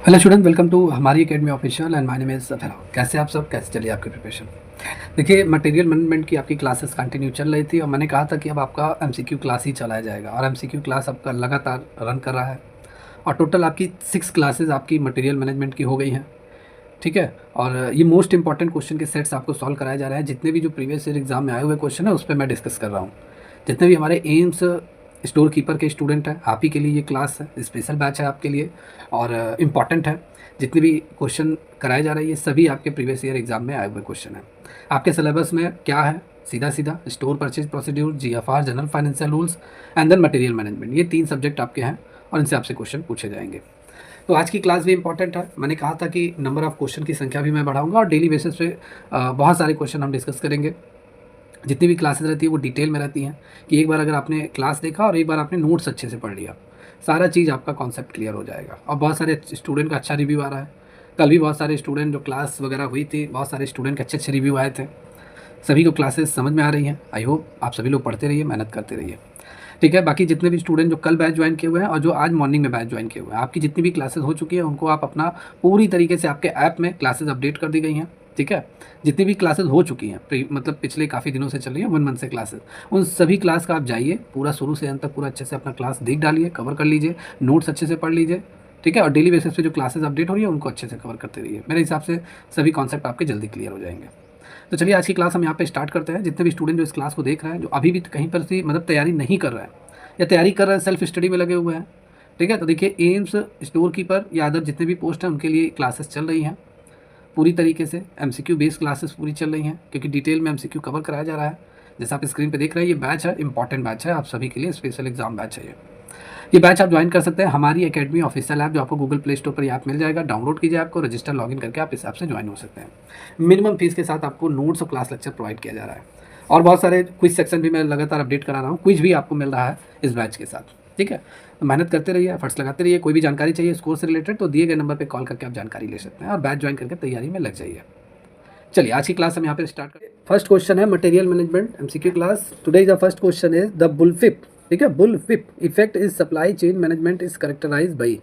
Hello student, welcome to हमारी academy official and my name is फेराव। कैसे आप सब, कैसे चलिए आपकी प्रिपरेशन। देखिए, मटेरियल मैनेजमेंट की आपकी क्लासेस कंटिन्यू चल रही थी और मैंने कहा था कि अब आपका एमसीक्यू क्लास ही चलाया जाएगा और एमसीक्यू क्लास आपका लगातार रन कर रहा है और टोटल आपकी 6 क्लासेस आपकी मटेरियल मैनेजमेंट की हो गई हैं। ठीक है, और ये मोस्ट इंपॉर्टेंट क्वेश्चन के सेट्स आपको सॉल्व कराए जा रहे हैं। जितने भी जो प्रीवियस ईयर एग्जाम में आए हुए क्वेश्चन है उस पर मैं डिस्कस कर रहा हूँ। जितने भी हमारे एम्स स्टोर कीपर के स्टूडेंट हैं, आप ही के लिए ये क्लास है, स्पेशल बैच है आपके लिए और इम्पॉर्टेंट है। जितने भी क्वेश्चन कराए जा रहे हैं ये सभी आपके प्रीवियस ईयर एग्जाम में आए हुए क्वेश्चन हैं। आपके सिलेबस में क्या है, सीधा सीधा store purchase procedure, GFR, general financial rules and then material management, ये 3 सब्जेक्ट आपके हैं और इनसे आपसे क्वेश्चन पूछे जाएंगे। तो आज की क्लास भी इंपॉर्टेंट है। मैंने कहा था कि नंबर ऑफ़ क्वेश्चन की संख्या भी मैं बढ़ाऊंगा और डेली बेसिस पे बहुत सारे क्वेश्चन हम डिस्कस करेंगे। जितनी भी क्लासेस रहती है वो डिटेल में रहती हैं कि एक बार अगर आपने क्लास देखा और एक बार आपने नोट्स अच्छे से पढ़ लिया, सारा चीज़ आपका कॉन्सेप्ट क्लियर हो जाएगा। और बहुत सारे स्टूडेंट का अच्छा रिव्यू आ रहा है। कल भी बहुत सारे स्टूडेंट, जो क्लास वगैरह हुई थी, बहुत सारे स्टूडेंट के अच्छे अच्छे रिव्यू आए थे। सभी को क्लासेस समझ में आ रही हैं। आई होप आप सभी लोग पढ़ते रहिए, मेहनत करते रहिए। ठीक है, बाकी जितने भी स्टूडेंट जो कल बैच ज्वाइन किए हुए हैं और जो आज मॉर्निंग में बैच ज्वाइन किए हुए हैं, आपकी जितनी भी क्लासेस हो चुकी है उनको आप अपना पूरी तरीके से आपके ऐप में क्लासेस अपडेट कर दी गई हैं। ठीक है, जितनी भी क्लासेस हो चुकी हैं, मतलब पिछले काफ़ी दिनों से चल रही है, 1 मंथ से क्लासेस, उन सभी क्लास का आप जाइए, पूरा शुरू से अंत तक पूरा अच्छे से अपना क्लास देख डालिए, कवर कर लीजिए, नोट्स अच्छे से पढ़ लीजिए। ठीक है, और डेली बेसिस पे जो क्लासेस अपडेट हो रही है उनको अच्छे से कवर करते रहिए। मेरे हिसाब से सभी कॉन्सेप्ट आपके जल्दी क्लियर हो जाएंगे। तो चलिए आज की क्लास हम यहाँ पे स्टार्ट करते हैं। जितने भी स्टूडेंट जो इस क्लास को देख रहे हैं, जो अभी भी कहीं पर भी मतलब तैयारी नहीं कर रहे हैं या तैयारी कर रहे हैं, सेल्फ स्टडी में लगे हुए हैं, ठीक है, तो देखिए एम्स, स्टोर कीपर या अदर जितने भी पोस्ट हैं उनके लिए क्लासेस चल रही हैं पूरी तरीके से। एमसीक्यू बेस्ड क्लासेस पूरी चल रही हैं क्योंकि डिटेल में एमसीक्यू कवर कराया जा रहा है। जैसा आप स्क्रीन पे देख रहे हैं, ये बैच है, इंपॉर्टेंट बैच है, आप सभी के लिए स्पेशल एग्जाम बैच है ये बैच आप ज्वाइन कर सकते हैं। हमारी एकेडमी ऑफिशियल ऐप, जो आपको गूगल प्ले स्टोर पर ये ऐप मिल जाएगा, डाउनलोड कीजिए, आपको रजिस्टर लॉगिन करके आप इस ऐप से ज्वाइन हो सकते हैं। मिनिमम फीस के साथ आपको नोट्स और क्लास लेक्चर प्रोवाइड किया जा रहा है और बहुत सारे क्विज सेक्शन भी मैं लगातार अपडेट करा रहा हूँ। क्विज भी आपको मिल रहा है इस बैच के साथ। ठीक है, तो मेहनत करते रहिए, एफर्ट्स लगाते रहिए। कोई भी जानकारी चाहिए इस कोर्स से रिलेटेड तो दिए गए नंबर पर कॉल करके आप जानकारी ले सकते हैं और बैच ज्वाइन करके तैयारी में लग जाइए। चलिए आज की क्लास हम यहाँ पे स्टार्ट करें। फर्स्ट क्वेश्चन है material management MCQ class. Today the first question is the bullwhip. ठीक है, bullwhip effect is supply chain management is characterize by.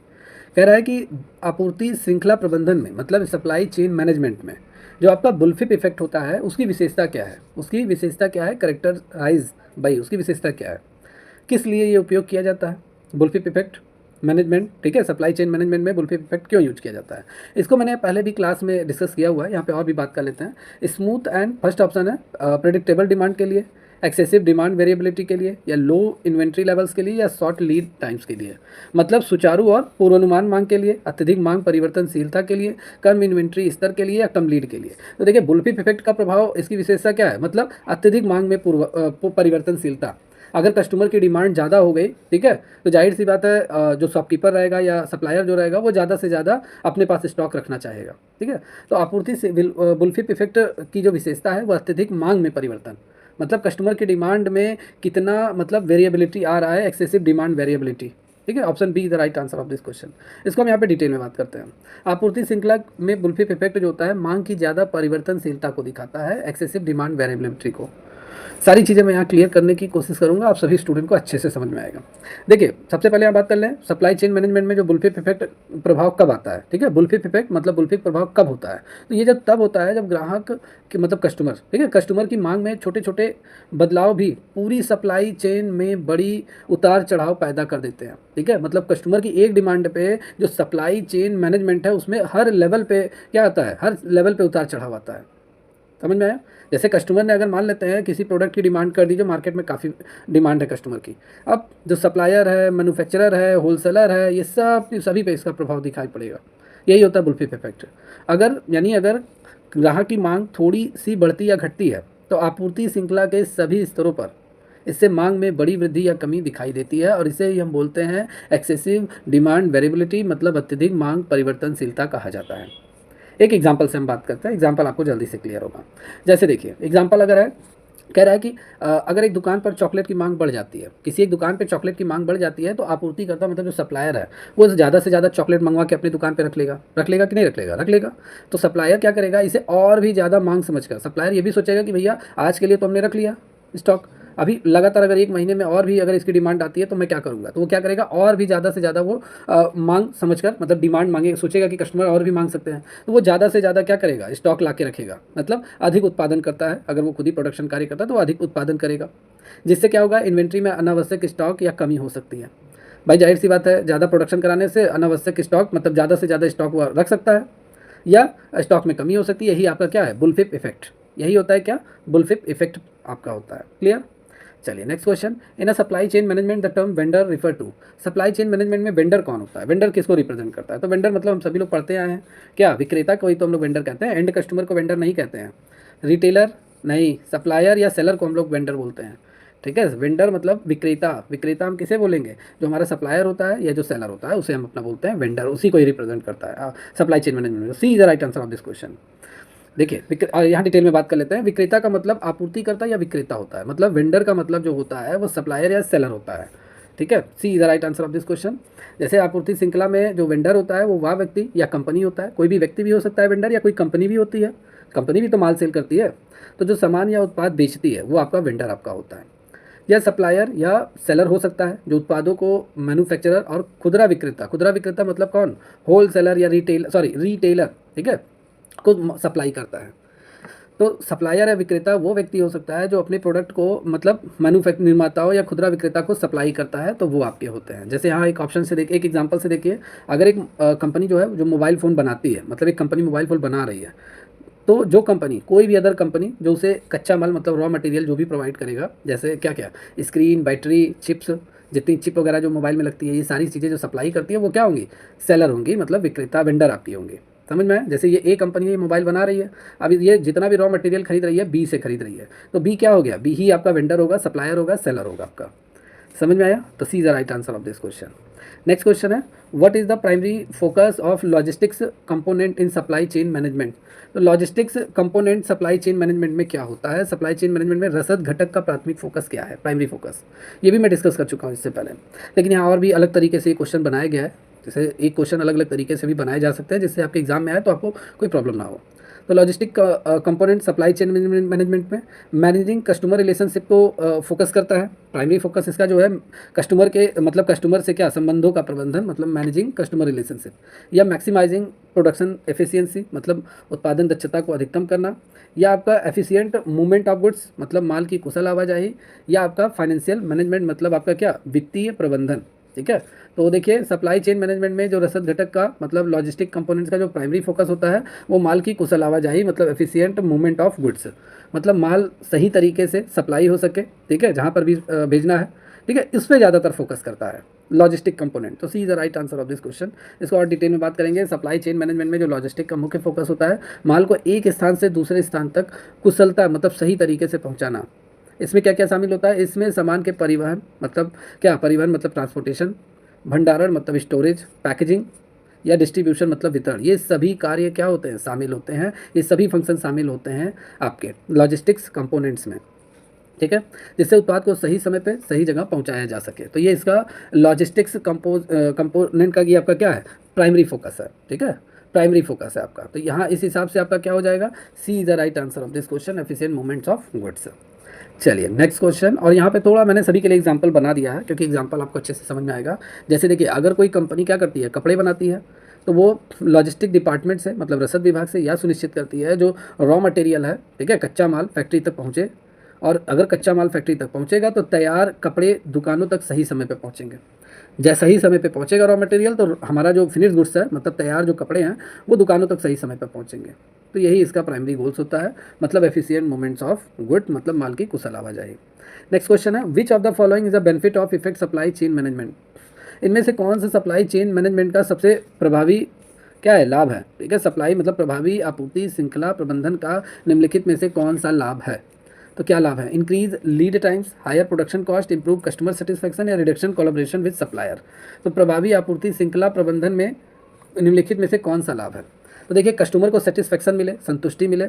कह रहा है कि आपूर्ति श्रृंखला प्रबंधन में, मतलब सप्लाई चेन मैनेजमेंट में जो आपका बुलफिप इफेक्ट होता है उसकी विशेषता क्या है, उसकी विशेषता क्या है, करेक्टराइज बाई, उसकी विशेषता क्या है, किस लिए ये उपयोग किया जाता है बुलफिप इफेक्ट मैनेजमेंट। ठीक है, सप्लाई चेन मैनेजमेंट में बुलफिप इफेक्ट क्यों यूज किया जाता है, इसको मैंने पहले भी क्लास में डिस्कस किया हुआ है, यहाँ पे और भी बात कर लेते हैं। स्मूथ एंड फर्स्ट ऑप्शन है प्रेडिक्टेबल डिमांड के लिए, एक्सेसिव डिमांड वेरिएबिलिटी के लिए, या लो इन्वेंट्री लेवल्स के लिए, या शॉर्ट लीड टाइम्स के लिए। मतलब सुचारू और पूर्वानुमान मांग के लिए, अत्यधिक मांग परिवर्तनशीलता के लिए, कम इन्वेंट्री स्तर के लिए, या कम लीड के लिए। तो देखिए बुलफिप इफेक्ट का प्रभाव, इसकी विशेषता क्या है, मतलब अत्यधिक मांग में परिवर्तनशीलता। अगर कस्टमर की डिमांड ज़्यादा हो गई, ठीक है, तो जाहिर सी बात है जो शॉपकीपर रहेगा या सप्लायर जो रहेगा वो ज़्यादा से ज़्यादा अपने पास स्टॉक रखना चाहेगा। ठीक है, तो आपूर्ति से बुलफिप इफेक्ट की जो विशेषता है वो अत्यधिक मांग में परिवर्तन, मतलब कस्टमर की डिमांड में कितना मतलब वेरिएबिलिटी आ रहा है, एक्सेसिव डिमांड वेरिएबिलिटी। ठीक है, option B is the right answer of this question. इसको हम यहाँ पे डिटेल में बात करते हैं। आपूर्ति श्रृंखला में बुलफिप इफेक्ट जो होता है मांग की ज़्यादा परिवर्तनशीलता को दिखाता है, एक्सेसिव डिमांड वेरिएबिलिटी को। सारी चीज़ें मैं यहाँ क्लियर करने की कोशिश करूँगा, आप सभी स्टूडेंट को अच्छे से समझ में आएगा। देखिए सबसे पहले यहाँ बात कर लें सप्लाई चेन मैनेजमेंट में जो बुलफिप इफेक्ट प्रभाव कब आता है। ठीक है, बुलफिप इफेक्ट मतलब बुलफिप प्रभाव कब होता है, तो ये जब तब होता है जब ग्राहक की मतलब कस्टमर, ठीक है, कस्टमर की मांग में छोटे छोटे बदलाव भी पूरी सप्लाई चेन में बड़ी उतार चढ़ाव पैदा कर देते हैं। ठीक है, मतलब कस्टमर की एक डिमांड पे जो सप्लाई चेन मैनेजमेंट है उसमें हर लेवल पे क्या आता है, हर लेवल पे उतार चढ़ाव आता है। समझ में आया? जैसे कस्टमर ने अगर मान लेते हैं किसी प्रोडक्ट की डिमांड कर दी जो मार्केट में काफ़ी डिमांड है कस्टमर की, अब जो सप्लायर है, मैन्युफैक्चरर है, होलसेलर है, ये सब सभी पे इसका प्रभाव दिखाई पड़ेगा। यही होता है बुलफिप इफेक्ट। अगर ग्राहक की मांग थोड़ी सी बढ़ती या घटती है तो आपूर्ति श्रृंखला के सभी स्तरों पर इससे मांग में बड़ी वृद्धि या कमी दिखाई देती है और इसे ही हम बोलते हैं एक्सेसिव डिमांड वेरिएबिलिटी, मतलब अत्यधिक मांग परिवर्तनशीलता कहा जाता है। एक एग्जांपल से हम बात करते हैं, एग्जांपल आपको जल्दी से क्लियर होगा। जैसे देखिए एग्जांपल अगर है, कह रहा है कि अगर एक दुकान पर चॉकलेट की मांग बढ़ जाती है, किसी एक दुकान पे चॉकलेट की मांग बढ़ जाती है तो आपूर्तिकर्ता मतलब जो सप्लायर है वो ज़्यादा से ज़्यादा चॉकलेट मंगवा के अपनी दुकान पे रख लेगा कि नहीं रख लेगा, रख लेगा। तो सप्लायर क्या करेगा, इसे और भी ज़्यादा मांग समझकर सप्लायर ये भी सोचेगा कि भैया आज के लिए तो हमने रख लिया स्टॉक, अभी लगातार अगर 1 महीने में और भी अगर इसकी डिमांड आती है तो मैं क्या करूँगा, तो वो क्या करेगा, और भी ज़्यादा से ज़्यादा वो माँग समझकर, मतलब डिमांड माँगे, सोचेगा कि कस्टमर और भी माँग सकते हैं, तो वो ज़्यादा से ज़्यादा क्या करेगा, स्टॉक ला के रखेगा, मतलब अधिक उत्पादन करता है। अगर वो खुद ही प्रोडक्शन कार्य करता है तो वो अधिक उत्पादन करेगा, जिससे क्या होगा, इन्वेंट्री में अनावश्यक स्टॉक या कमी हो सकती है। भाई जाहिर सी बात है, ज़्यादा प्रोडक्शन कराने से अनावश्यक स्टॉक, मतलब ज़्यादा से ज़्यादा स्टॉक वो रख सकता है या स्टॉक में कमी हो सकती है। यही आपका क्या है, बुलफिप इफेक्ट, यही होता है क्या, बुलफिप इफेक्ट आपका होता है। क्लियर। चलिए next question, in a supply chain management the term vendor refer to. Supply chain management में वेंडर कौन होता है, वेंडर किसको रिप्रेजेंट करता है, तो वेंडर मतलब हम सभी लोग पढ़ते आए हैं क्या, विक्रेता को ही तो हम लोग वेंडर कहते हैं, एंड कस्टमर को वेंडर नहीं कहते हैं, रिटेलर नहीं, सप्लायर या सेलर को हम लोग वेंडर बोलते हैं। ठीक है, वेंडर मतलब विक्रेता, विक्रेता हम किसे बोलेंगे, जो हमारा सप्लायर होता है या जो सेलर होता है उसे हम अपना बोलते हैं वेंडर, उसी को ही रिप्रेजेंट करता है supply chain management. C is the right answer of this question. देखिए यहाँ डिटेल में बात कर लेते हैं। विक्रेता का मतलब आपूर्तिकर्ता या विक्रेता होता है, मतलब वेंडर का मतलब जो होता है वो सप्लायर या सेलर होता है। ठीक है, C is the right answer of this question. जैसे आपूर्ति श्रृंखला में जो वेंडर होता है वो वह व्यक्ति या कंपनी होता है, कोई भी व्यक्ति भी हो सकता है वेंडर, या कोई कंपनी भी होती है, कंपनी भी तो माल सेल करती है, तो जो सामान या उत्पाद बेचती है वो आपका वेंडर आपका होता है। या सप्लायर या सेलर हो सकता है, जो उत्पादों को मैन्युफैक्चरर और खुदरा विक्रेता, खुदरा विक्रेता मतलब कौन, होल सेलर या रिटेलर, ठीक है, को सप्लाई करता है। तो सप्लायर या विक्रेता वो व्यक्ति हो सकता है जो अपने प्रोडक्ट को, मतलब निर्माताओं या खुदरा विक्रेता को सप्लाई करता है, तो वो आपके होते हैं। जैसे यहाँ एक ऑप्शन से देखिए, एक एग्जांपल से देखिए, अगर एक कंपनी जो है जो मोबाइल फ़ोन बनाती है, मतलब एक कंपनी मोबाइल फ़ोन बना रही है, तो जो कंपनी, कोई भी अदर कंपनी जो उसे कच्चा माल मतलब रॉ मटेरियल जो भी प्रोवाइड करेगा, जैसे क्या क्या, स्क्रीन, बैटरी, चिप्स, जितनी चिप वगैरह जो मोबाइल में लगती है, ये सारी चीज़ें जो सप्लाई करती है वो क्या होंगी, सेलर होंगी, मतलब विक्रेता, वेंडर आपकी होंगी। समझ में आया? जैसे ये ए कंपनी ये मोबाइल बना रही है, अब ये जितना भी रॉ मटेरियल खरीद रही है बी से खरीद रही है, तो बी क्या हो गया, बी ही आपका वेंडर होगा, सप्लायर होगा, सेलर होगा आपका। समझ में आया? तो C is the right answer of this question. Next question है, what is the primary focus of logistics component in supply chain management. तो logistics component supply chain management में क्या होता है, सप्लाई चेन मैनेजमेंट में रसद घटक का प्राथमिक फोकस क्या है, प्राइमरी फोकस, ये भी मैं डिस्कस कर चुका हूँ इससे पहले, लेकिन यहाँ और भी अलग तरीके से ये क्वेश्चन बनाया गया है। जैसे एक क्वेश्चन अलग अलग तरीके से भी बनाए जा सकते हैं, जिससे आपके एग्जाम में आए तो आपको कोई प्रॉब्लम ना हो। तो logistic component supply chain management में मैनेजिंग कस्टमर रिलेशनशिप को फोकस करता है। प्राइमरी फोकस इसका जो है कस्टमर के, मतलब कस्टमर से क्या, संबंधों का प्रबंधन, मतलब मैनेजिंग कस्टमर रिलेशनशिप, या मैक्सिमाइजिंग प्रोडक्शन एफिशिएंसी, मतलब उत्पादन दक्षता को अधिकतम करना, या आपका एफिशिएंट मूवमेंट ऑफ गुड्स, मतलब माल की कुशल आवाजाही, या आपका फाइनेंशियल मैनेजमेंट, मतलब आपका क्या, वित्तीय प्रबंधन। ठीक है, तो देखिए सप्लाई चेन मैनेजमेंट में जो रसद घटक का, मतलब लॉजिस्टिक कंपोनेंट्स का जो प्राइमरी फोकस होता है वो माल की कुशल आवाजाही, मतलब एफिशिएंट मूवमेंट ऑफ गुड्स, मतलब माल सही तरीके से सप्लाई हो सके, ठीक है, जहाँ पर भी भेजना है, ठीक है, इस पर ज़्यादातर फोकस करता है लॉजिस्टिक कंपोनेंट। तो C is the right answer of this question. इसको और डिटेल में बात करेंगे। सप्लाई चेन मैनेजमेंट में जो लॉजिस्टिक का मुख्य फोकस होता है, माल को एक स्थान से दूसरे स्थान तक कुशलता, मतलब सही तरीके से पहुँचाना। इसमें क्या क्या शामिल होता है, इसमें सामान के परिवहन, मतलब क्या, परिवहन मतलब ट्रांसपोर्टेशन, भंडारण मतलब स्टोरेज, पैकेजिंग या डिस्ट्रीब्यूशन मतलब वितरण, ये सभी कार्य क्या होते हैं, शामिल होते हैं, ये सभी फंक्शन शामिल होते हैं आपके लॉजिस्टिक्स कंपोनेंट्स में। ठीक है, जिससे उत्पाद को सही समय पे सही जगह पहुंचाया जा सके। तो ये इसका लॉजिस्टिक्स कंपोनेंट का ये आपका क्या है, प्राइमरी फोकस है। ठीक है, प्राइमरी फोकस है आपका। तो यहाँ इस हिसाब से आपका क्या हो जाएगा, C is the right answer of this question, efficient movements of goods. चलिए नेक्स्ट क्वेश्चन, और यहाँ पे थोड़ा मैंने सभी के लिए एग्जांपल बना दिया है, क्योंकि एग्जांपल आपको अच्छे से समझ में आएगा। जैसे देखिए, अगर कोई कंपनी क्या करती है, कपड़े बनाती है, तो वो लॉजिस्टिक डिपार्टमेंट से, मतलब रसद विभाग से यह सुनिश्चित करती है जो रॉ मटेरियल है, ठीक है, कच्चा माल फैक्ट्री तक पहुँचे, और अगर कच्चा माल फैक्ट्री तक पहुँचेगा तो तैयार कपड़े दुकानों तक सही समय पे पहुँचेंगे। जैसे सही समय पे पहुँचेगा रॉ मटेरियल, तो हमारा जो फिनिश गुड्स है, मतलब तैयार जो कपड़े हैं, वो दुकानों तक सही समय पे पहुँचेंगे। तो यही इसका प्राइमरी गोल्स होता है, मतलब एफिशिएंट मूवमेंट्स ऑफ गुड, मतलब माल की कुशल आवाजाही। नेक्स्ट क्वेश्चन है, which of the following is a benefit of effect supply chain management. इनमें से कौन सा सप्लाई चेन मैनेजमेंट का सबसे प्रभावी क्या है, लाभ है। ठीक है, सप्लाई मतलब प्रभावी आपूर्ति श्रृंखला प्रबंधन का निम्नलिखित में से कौन सा लाभ है। तो क्या लाभ है, increase lead times, higher production cost, improve customer satisfaction, या रिडक्शन कोलैबोरेशन विद सप्लायर। तो प्रभावी आपूर्ति श्रृंखला प्रबंधन में निम्नलिखित में से कौन सा लाभ है। तो देखिए, कस्टमर को सेटिस्फैक्शन मिले, संतुष्टि मिले,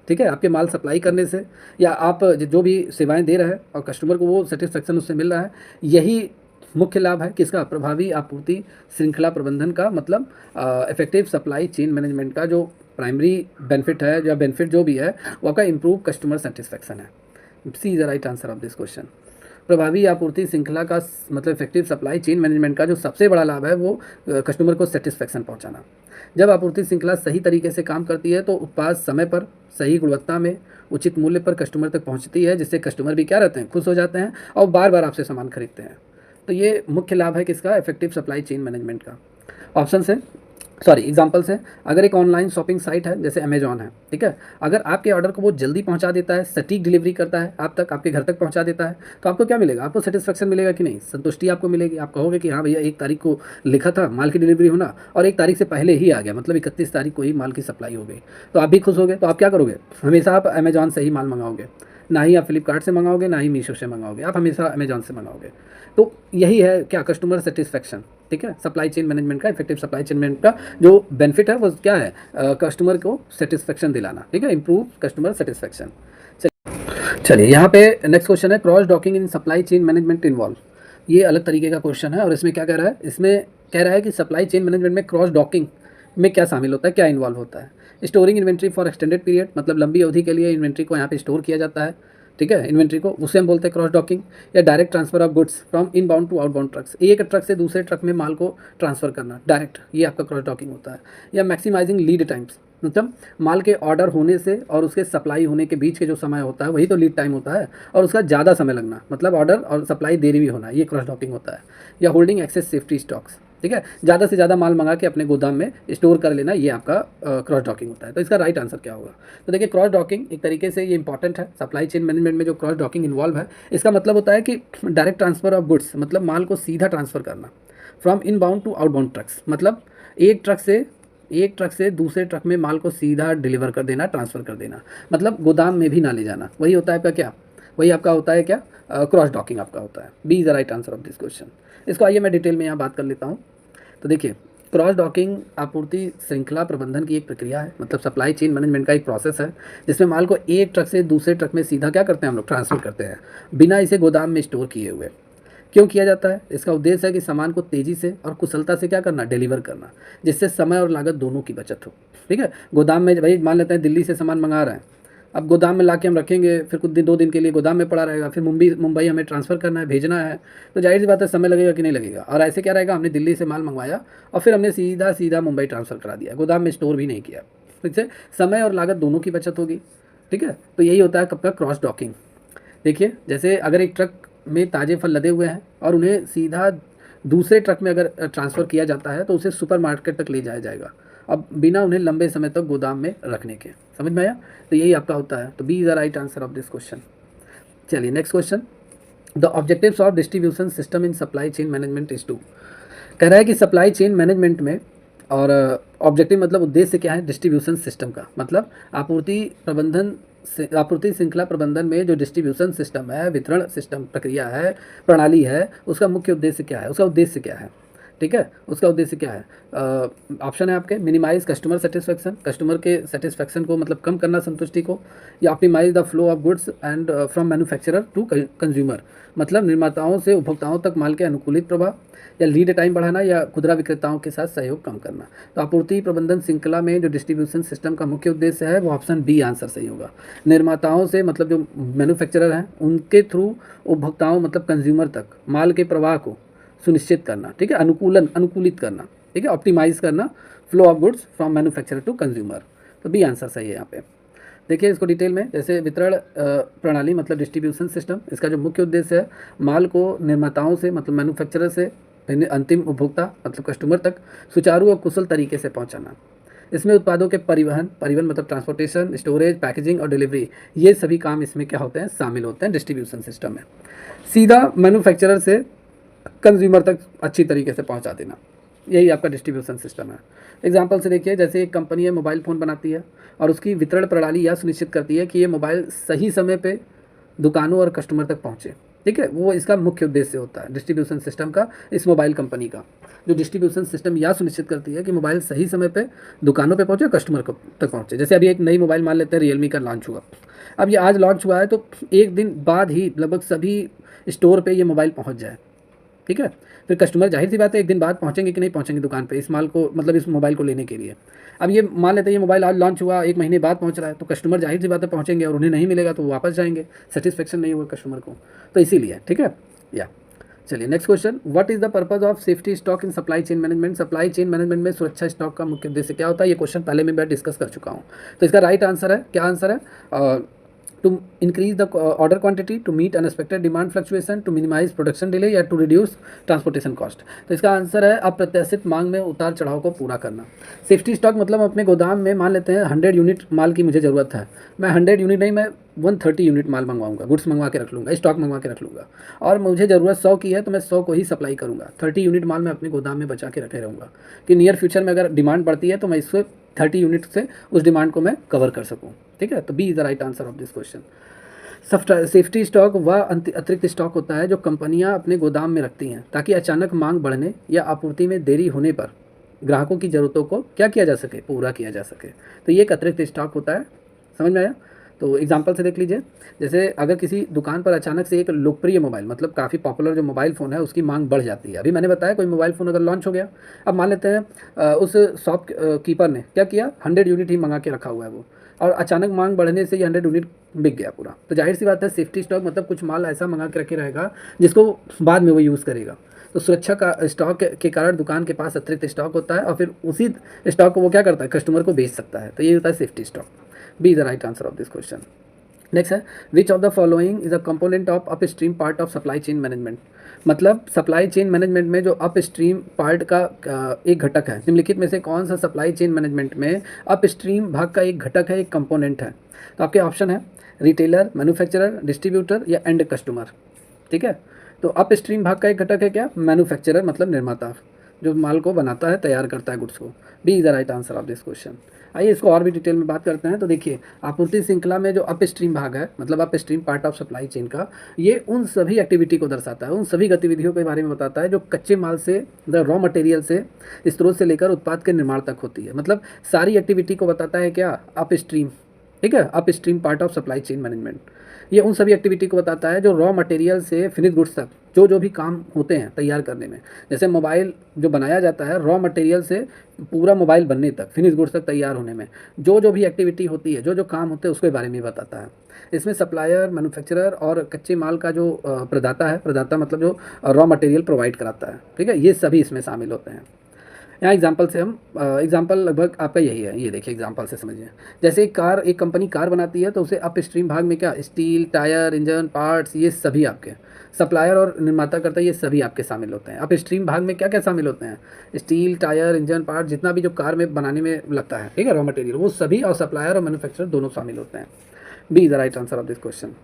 ठीक है, आपके माल सप्लाई करने से, या आप जो भी सेवाएं दे रहे हैं और कस्टमर को वो सेटिस्फैक्शन उससे मिल रहा है, यही मुख्य लाभ है किसका, प्रभावी आपूर्ति श्रृंखला प्रबंधन का, मतलब इफेक्टिव सप्लाई चेन मैनेजमेंट का जो प्राइमरी बेनिफिट है, या बेनिफिट जो भी है वो आपका इम्प्रूव कस्टमर सेटिस्फैक्शन है। C is the right answer of this question. प्रभावी आपूर्ति श्रृंखला का मतलब इफेक्टिव सप्लाई चेन मैनेजमेंट का जो सबसे बड़ा लाभ है वो कस्टमर को सेटिस्फेक्शन पहुंचाना। जब आपूर्ति श्रृंखला सही तरीके से काम करती है तो उत्पाद समय पर, सही गुणवत्ता में, उचित मूल्य पर कस्टमर तक पहुंचती है, जिससे कस्टमर भी क्या रहते हैं, खुश हो जाते हैं और बार बार आपसे सामान खरीदते हैं। तो ये मुख्य लाभ है किसका, इफेक्टिव सप्लाई चेन मैनेजमेंट का। ऑप्शन है, सॉरी एग्जाम्पल्स है, अगर एक ऑनलाइन शॉपिंग साइट है जैसे अमेजॉन है, ठीक है, अगर आपके ऑर्डर को वो जल्दी पहुंचा देता है, सटीक डिलीवरी करता है आप तक, आपके घर तक पहुंचा देता है, तो आपको क्या मिलेगा, आपको सेटिस्फेक्शन मिलेगा कि नहीं, संतुष्टि आपको मिलेगी। आप कहोगे कि हाँ भैया 1 तारीख को लिखा था माल की डिलीवरी होना और 1 तारीख से पहले ही आ गया, मतलब 31 तारीख को ही माल की सप्लाई हो गई, तो आप भी खुश हो गए। तो आप क्या करोगे, हमेशा आप अमेजॉन से ही माल मंगाओगे, ना ही आप फ्लिपकार्ट से मंगाओगे, ना ही मीशो से मंगाओगे, आप हमेशा अमेजॉन से मंगाओगे। तो यही है क्या, कस्टमर सेटिस्फेक्शन, ठीक है। सप्लाई चेन मैनेजमेंट का, इफेक्टिव सप्लाई चेन मैनेजमेंट का जो बेनिफिट है वो क्या है, कस्टमर को सेटिस्फेक्शन दिलाना, ठीक है, इंप्रूव कस्टमर सेटिस्फेक्शन। चलिए यहाँ पे नेक्स्ट क्वेश्चन है, क्रॉस डॉकिंग इन सप्लाई चेन मैनेजमेंट इन्वॉल्व। ये अलग तरीके का क्वेश्चन है और इसमें क्या कह रहा है, इसमें कह रहा है कि सप्लाई चेन मैनेजमेंट में क्रॉस डॉकिंग में क्या शामिल होता है, क्या इन्वॉल्व होता है। Storing inventory for extended period, मतलब लंबी अवधि के लिए इन्वेंट्री को यहाँ पे स्टोर किया जाता है, ठीक है, इन्वेंट्री को, उसे हम बोलते हैं क्रॉस डॉकिंग। या direct transfer of goods from inbound to outbound trucks, एक ट्रक से दूसरे ट्रक में माल को ट्रांसफर करना डायरेक्ट, ये आपका क्रॉस डॉकिंग होता है। या मैक्सिमाइजिंग लीड टाइम्स, मतलब माल के ऑर्डर होने से और उसके सप्लाई होने के बीच के जो समय होता है वही तो लीड टाइम होता है, और उसका ज़्यादा समय लगना, मतलब ऑर्डर और सप्लाई देरी भी होना, ये क्रॉस डॉकिंग होता है। या होल्डिंग एक्सेस सेफ्टी स्टॉक्स, ठीक है, ज़्यादा से ज़्यादा माल मंगा के अपने गोदाम में स्टोर कर लेना, ये आपका क्रॉस डॉकिंग होता है। तो इसका राइट आंसर क्या होगा, तो देखिए क्रॉस डॉकिंग एक तरीके से ये इंपॉर्टेंट है सप्लाई चेन मैनेजमेंट में, जो क्रॉस डॉकिंग इन्वॉल्व है इसका मतलब होता है कि डायरेक्ट ट्रांसफर ऑफ गुड्स, मतलब माल को सीधा ट्रांसफर करना, from inbound to outbound trucks, मतलब एक ट्रक से दूसरे ट्रक में माल को सीधा डिलीवर कर देना, ट्रांसफ़र कर देना, मतलब गोदाम में भी ना ले जाना, वही होता है आपका क्या, वही आपका होता है क्या, क्रॉस डॉकिंग आपका होता है। B is the right answer of this question. इसको आइए मैं डिटेल में यहाँ बात कर लेता हूँ। तो देखिए क्रॉस डॉकिंग आपूर्ति श्रृंखला प्रबंधन की एक प्रक्रिया है, मतलब सप्लाई चेन मैनेजमेंट का एक प्रोसेस है जिसमें माल को एक ट्रक से दूसरे ट्रक में सीधा क्या करते हैं हम लोग, ट्रांसफ़र करते हैं, बिना इसे गोदाम में स्टोर किए हुए। क्यों किया जाता है, इसका उद्देश्य है कि सामान को तेज़ी से और कुशलता से क्या करना, डिलीवर करना, जिससे समय और लागत दोनों की बचत हो, ठीक है। गोदाम में भाई मान लेते हैं दिल्ली से सामान मंगा रहे हैं, अब गोदाम में ला के हम रखेंगे, फिर कुछ दिन 2 दिन के लिए गोदाम में पड़ा रहेगा, फिर मुंबई हमें ट्रांसफ़र करना है, भेजना है, तो जाहिर सी बात है समय लगेगा कि नहीं लगेगा। और ऐसे क्या रहेगा, हमने दिल्ली से माल मंगवाया और फिर हमने सीधा मुंबई ट्रांसफ़र करा दिया, गोदाम में स्टोर भी नहीं किया, तो इससे समय और लागत दोनों की बचत होगी, ठीक है। तो यही होता है कब का, क्रॉस डॉकिंग। देखिए जैसे अगर एक ट्रक में ताज़े फल लदे हुए हैं और उन्हें सीधा दूसरे ट्रक में अगर ट्रांसफ़र किया जाता है तो उसे सुपरमार्केट तक ले जाया जाएगा, अब बिना उन्हें लंबे समय तक गोदाम में रखने के। समझ में आया, तो यही आपका होता है। तो B is the right answer of this question. चलिए next question, the objectives of distribution system in supply chain management is to. कह रहा है कि सप्लाई चेन मैनेजमेंट में और ऑब्जेक्टिव मतलब उद्देश्य क्या है, डिस्ट्रीब्यूशन सिस्टम का मतलब आपूर्ति श्रृंखला प्रबंधन में जो डिस्ट्रीब्यूशन सिस्टम है, वितरण सिस्टम प्रक्रिया है, प्रणाली है, उसका मुख्य उद्देश्य क्या है, उसका उद्देश्य क्या है, ठीक है, उसका उद्देश्य क्या है। ऑप्शन है आपके, मिनिमाइज कस्टमर सेटिस्फेक्शन, कस्टमर के सेटिस्फेक्शन को मतलब कम करना, संतुष्टि को। या optimize the flow of goods and from manufacturer to consumer, मतलब निर्माताओं से उपभोक्ताओं तक माल के अनुकूलित प्रवाह। या लीड टाइम बढ़ाना, या खुदरा विक्रेताओं के साथ सहयोग कम करना। तो आपूर्ति प्रबंधन श्रृंखला में जो डिस्ट्रीब्यूशन सिस्टम का मुख्य उद्देश्य है वो ऑप्शन बी आंसर सही होगा। निर्माताओं से मतलब जो मैन्युफैक्चरर हैं उनके थ्रू उपभोक्ताओं मतलब कंज्यूमर तक माल के प्रवाह को सुनिश्चित करना, ठीक है, अनुकूलित करना, ठीक है, ऑप्टिमाइज करना, flow of goods from manufacturer to consumer. तो बी आंसर सही है यहाँ पे। देखिए इसको डिटेल में, जैसे वितरण प्रणाली मतलब डिस्ट्रीब्यूशन सिस्टम, इसका जो मुख्य उद्देश्य है माल को निर्माताओं से मतलब मैन्युफैक्चरर से अंतिम उपभोक्ता मतलब कस्टमर तक सुचारू और कुशल तरीके से पहुंचाना। इसमें उत्पादों के परिवहन मतलब ट्रांसपोर्टेशन, स्टोरेज, पैकेजिंग और डिलीवरी, ये सभी काम इसमें क्या होते हैं, शामिल होते हैं डिस्ट्रीब्यूशन सिस्टम में। सीधा मैन्युफैक्चरर से कंज्यूमर तक अच्छी तरीके से पहुंचा देना, यही आपका डिस्ट्रीब्यूशन सिस्टम है। एग्जाम्पल से देखिए, जैसे एक कंपनी है मोबाइल फ़ोन बनाती है और उसकी वितरण प्रणाली यह सुनिश्चित करती है कि ये मोबाइल सही समय पे दुकानों और कस्टमर तक पहुँचे, ठीक है, वो इसका मुख्य उद्देश्य होता है डिस्ट्रीब्यूशन सिस्टम का। इस मोबाइल कंपनी का जो डिस्ट्रीब्यूशन सिस्टम यह सुनिश्चित करती है कि मोबाइल सही समय पे दुकानों पे पहुँचे, कस्टमर को तक पहुँचे। जैसे अभी एक नई मोबाइल मान लेते हैं, रियलमी का लॉन्च हुआ, अब ये आज लॉन्च हुआ है तो एक दिन बाद ही लगभग सभी स्टोर पे ये मोबाइल पहुँच जाए, ठीक है। फिर कस्टमर जाहिर सी बात है एक दिन बाद पहुँचेंगे कि नहीं पहुँचेंगे दुकान पे इस माल को, मतलब इस मोबाइल को लेने के लिए। अब ये मान लेते हैं ये मोबाइल आज लॉन्च हुआ, 1 महीने बाद पहुँच रहा है, तो कस्टमर जाहिर सी बात है पहुँचेंगे और उन्हें नहीं मिलेगा तो वो वापस जाएंगे, सेटिस्फेक्शन नहीं हुआ कस्टमर को, तो इसीलिए, ठीक है। या चलिए next question, what is the purpose of safety stock in supply chain management. Supply chain management में सुरक्षा स्टॉक का मुख्य उद्देश्य क्या होता है, ये क्वेश्चन पहले मैं डिस्कस कर चुका हूँ। तो इसका राइट आंसर है, क्या आंसर है, to increase the order quantity, to meet unexpected demand fluctuation, to minimize production delay या टू रिड्यूस ट्रांसपोर्टेशन कॉस्ट। तो इसका आंसर है अप्रत्याशित मांग में उतार चढ़ाव को पूरा करना। सेफ्टी स्टॉक मतलब अपने गोदाम में मान लेते हैं 100 यूनिट माल की मुझे ज़रूरत है, मैं 100 यूनिट नहीं, मैं 130 यूनिट माल मंगवाऊंगा, गुड्स मंगवा के रख लूँगा, स्टॉक मंगवा के रख लूँगा, और मुझे ज़रूरत 100 की है तो मैं 100 को ही सप्लाई करूँगा। 30 यूनिट माल मैं अपने गोदाम में बचा के रखे रहूँगा कि नियर फ्यूचर में अगर डिमांड बढ़ती है तो मैं इससे 30 यूनिट से उस डिमांड को मैं कवर कर सकूँ, ठीक है। तो B is the right answer of this question. Safety stock वह अतिरिक्त स्टॉक होता है जो कंपनियां अपने गोदाम में रखती हैं ताकि अचानक मांग बढ़ने या आपूर्ति में देरी होने पर ग्राहकों की ज़रूरतों को क्या किया जा सके, पूरा किया जा सके। तो ये एक अतिरिक्त स्टॉक होता है, समझ में आया। तो एग्जांपल से देख लीजिए, जैसे अगर किसी दुकान पर अचानक से एक लोकप्रिय मोबाइल, मतलब काफ़ी पॉपुलर जो मोबाइल फ़ोन है उसकी मांग बढ़ जाती है। अभी मैंने बताया कोई मोबाइल फ़ोन अगर लॉन्च हो गया, अब मान लेते हैं उस शॉप कीपर ने क्या किया, 100 यूनिट ही मंगा के रखा हुआ है वो, और अचानक मांग बढ़ने से ये 100 यूनिट बिक गया पूरा। तो जाहिर सी बात है सेफ्टी स्टॉक मतलब कुछ माल ऐसा मंगा के रखे रहेगा जिसको बाद में वो यूज़ करेगा। तो सुरक्षा का स्टॉक के कारण दुकान के पास अतिरिक्त स्टॉक होता है और फिर उसी स्टॉक को वो क्या करता है, कस्टमर को बेच सकता है। तो ये होता है safety stock. B the right answer of this question. Next है, which of the following is a component of upstream part of supply chain management. मतलब सप्लाई चेन मैनेजमेंट में जो अपस्ट्रीम पार्ट का एक घटक है, निम्नलिखित में से कौन सा सप्लाई चेन मैनेजमेंट में अपस्ट्रीम भाग का एक घटक है, एक कंपोनेंट है। तो आपके ऑप्शन है रिटेलर, मैन्युफैक्चरर, डिस्ट्रीब्यूटर या एंड कस्टमर, ठीक है। तो अपस्ट्रीम भाग का एक घटक है क्या, मैन्युफैक्चरर मतलब निर्माता, जो माल को बनाता है, तैयार करता है गुड्स को। B is the right answer of this question. आइए इसको और भी डिटेल में बात करते हैं। तो देखिए आपूर्ति श्रृंखला में जो अपस्ट्रीम भाग है, मतलब upstream part of supply chain का, ये उन सभी एक्टिविटी को दर्शाता है, उन सभी गतिविधियों के बारे में बताता है जो कच्चे माल से, द रॉ मटेरियल से, स्रोत से लेकर उत्पाद के निर्माण तक होती है। मतलब सारी एक्टिविटी को बताता है क्या, अपस्ट्रीम, ठीक है, upstream part of supply chain management. ये उन सभी एक्टिविटी को बताता है जो रॉ मटेरियल से फिनिश गुड्स तक जो भी काम होते हैं तैयार करने में। जैसे मोबाइल जो बनाया जाता है, रॉ मटेरियल से पूरा मोबाइल बनने तक, फिनिश गुड्स तक तैयार होने में जो भी एक्टिविटी होती है, जो काम होते हैं उसके बारे में बताता है। इसमें सप्लायर, मैन्युफैक्चरर और कच्चे माल का जो प्रदाता है, प्रदाता मतलब जो रॉ मटेरियल प्रोवाइड कराता है, ठीक है, ये सभी इसमें शामिल होते हैं। यहाँ एग्जाम्पल से हम एग्जाम्पल लगभग आपका यही है, ये देखिए एग्जाम्पल से समझिए। जैसे एक कंपनी कार बनाती है तो उसे अपस्ट्रीम भाग में क्या, स्टील, टायर, इंजन, पार्ट्स, ये सभी आपके सप्लायर और निर्माता करता है, ये सभी आपके शामिल होते हैं। अपस्ट्रीम भाग में क्या क्या शामिल होते हैं, स्टील, टायर, इंजन, पार्ट, जितना भी जो कार में बनाने में लगता है, ठीक है, रॉ मटेरियल, वो सभी, और सप्लायर और मैन्युफैक्चरर दोनों शामिल होते हैं। B is the right answer of this question.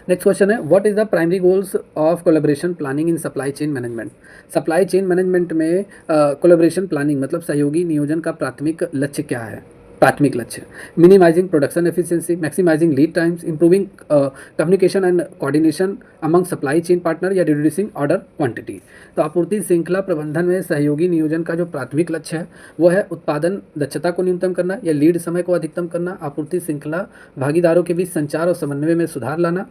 Next question है, what is the primary goals of collaboration planning in supply chain management. Supply chain management में कोलैबोरेशन प्लानिंग मतलब सहयोगी नियोजन का प्राथमिक लक्ष्य क्या है। प्राथमिक लक्ष्य minimizing production efficiency, maximizing lead times, improving communication and coordination among supply chain partner, या रिड्यूसिंग ऑर्डर क्वांटिटी। तो आपूर्ति श्रृंखला प्रबंधन में सहयोगी नियोजन का जो प्राथमिक लक्ष्य है वो है उत्पादन दक्षता को न्यूनतम करना या लीड समय को अधिकतम करना, आपूर्ति श्रृंखला भागीदारों के बीच संचार और समन्वय में सुधार लाना,